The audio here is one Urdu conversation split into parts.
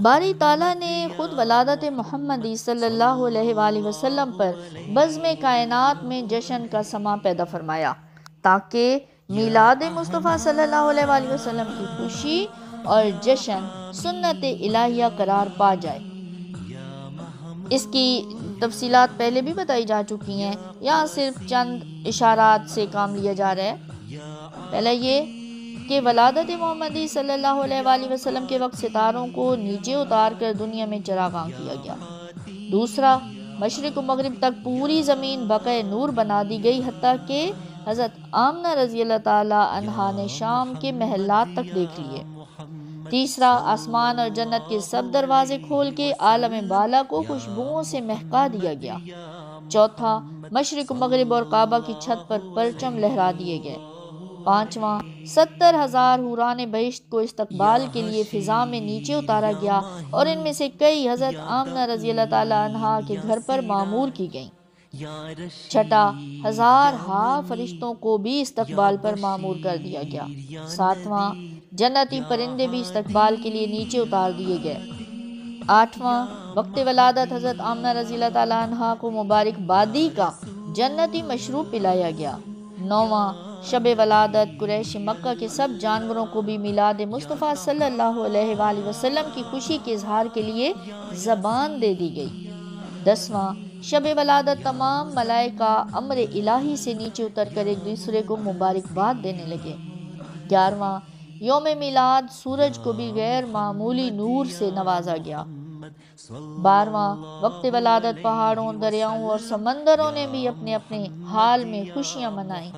باری تعالیٰ نے خود ولادت محمدی صلی اللہ علیہ وآلہ وسلم پر بزم کائنات میں جشن کا سماں پیدا فرمایا تاکہ میلاد مصطفیٰ صلی اللہ علیہ وآلہ وسلم کی خوشی اور جشن سنت الہیہ قرار پا جائے۔ اس کی تفصیلات پہلے بھی بتائی جا چکی ہیں، یہاں صرف چند اشارات سے کام لیا جا رہا ہے۔ پہلا یہ کہ ولادت محمدی صلی اللہ علیہ وآلہ وسلم کے وقت ستاروں کو نیچے اتار کر دنیا میں چراغاں کیا گیا۔ دوسرا، مشرق و مغرب تک پوری زمین بقع نور بنا دی گئی، حتیٰ کہ حضرت آمنہ رضی اللہ تعالی عنہا نے شام کے محلات تک دیکھ لیے۔ تیسرا، آسمان اور جنت کے سب دروازے کھول کے عالم بالا کو خوشبوؤں سے مہکا دیا گیا۔ چوتھا، مشرق و مغرب اور کعبہ کی چھت پر پرچم لہرا دیے گئے۔ پانچواں، 70,000 حوران بہشت کو استقبال کے لیے فضا میں نیچے اتارا گیا اور ان میں سے کئی حضرت آمنہ رضی اللہ تعالی عنہا کے گھر پر معمور کی گئیں۔ چھٹا، 1000 فرشتوں کو بھی استقبال پر معمور کر دیا گیا۔ ساتواں، جنتی پرندے بھی استقبال کے لیے نیچے اتار دیے گئے۔ آٹھواں، وقت ولادت حضرت آمنہ رضی اللہ تعالی عنہا کو مبارکبادی کا جنتی مشروب پلایا گیا۔ نوواں، شب ولادت قریش مکہ کے سب جانوروں کو بھی میلاد مصطفیٰ صلی اللہ علیہ وآلہ وسلم کی خوشی کے اظہار کے لیے زبان دے دی گئی۔ 10واں، شب ولادت تمام ملائکہ امر الہی سے نیچے اتر کر ایک دوسرے کو مبارکباد دینے لگے۔ 11واں، یوم میلاد سورج کو بھی غیر معمولی نور سے نوازا گیا۔ 12واں، وقت ولادت پہاڑوں، دریاؤں اور سمندروں نے بھی اپنے اپنے حال میں خوشیاں منائیں۔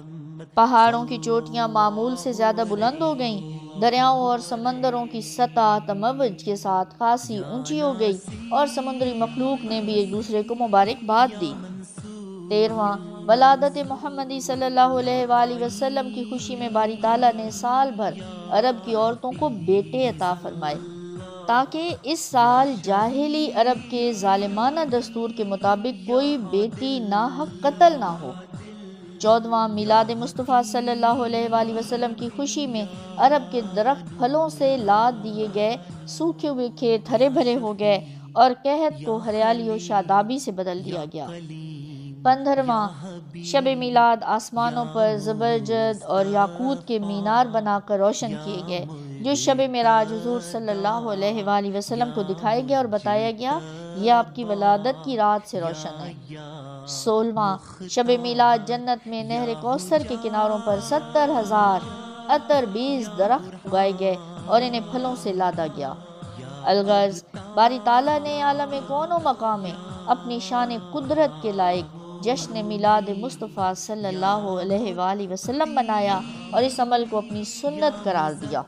پہاڑوں کی چوٹیاں معمول سے زیادہ بلند ہو گئیں، دریاؤں اور سمندروں کی سطح تموج کے ساتھ خاصی اونچی ہو گئی اور سمندری مخلوق نے بھی ایک دوسرے کو مبارکباد دی۔ 13واں، ولادت محمدی صلی اللہ علیہ وآلہ وسلم کی خوشی میں باری تعالیٰ نے سال بھر عرب کی عورتوں کو بیٹے عطا فرمائے تاکہ اس سال جاہلی عرب کے ظالمانہ دستور کے مطابق کوئی بیٹی ناحق قتل نہ ہو۔ 14واں، میلاد مصطفیٰ صلی اللہ علیہ وآلہ وسلم کی خوشی میں عرب کے درخت پھلوں سے لاد دیے گئے، سوکھے ہوئے کھیت ہرے بھرے ہو گئے اور قحط کو ہریالی و شادابی سے بدل دیا گیا۔ 15واں، شب میلاد آسمانوں پر زبرجد اور یاقوت کے مینار بنا کر روشن کیے گئے، جو شب معراج حضور صلی اللہ علیہ وآلہ وسلم کو دکھائے گیا اور بتایا گیا یہ آپ کی ولادت کی رات سے روشن ہے۔ 16واں، شب میلاد جنت میں نہر کوثر کے کناروں پر 70,000 عطر بیز درخت اگائے گئے اور انہیں پھلوں سے لادا گیا۔ الغرض، باری تعالیٰ نے عالم کون و مکان میں اپنی شان قدرت کے لائق جشن میلاد مصطفیٰ صلی اللہ علیہ وآلہ وسلم منایا اور اس عمل کو اپنی سنت قرار دیا۔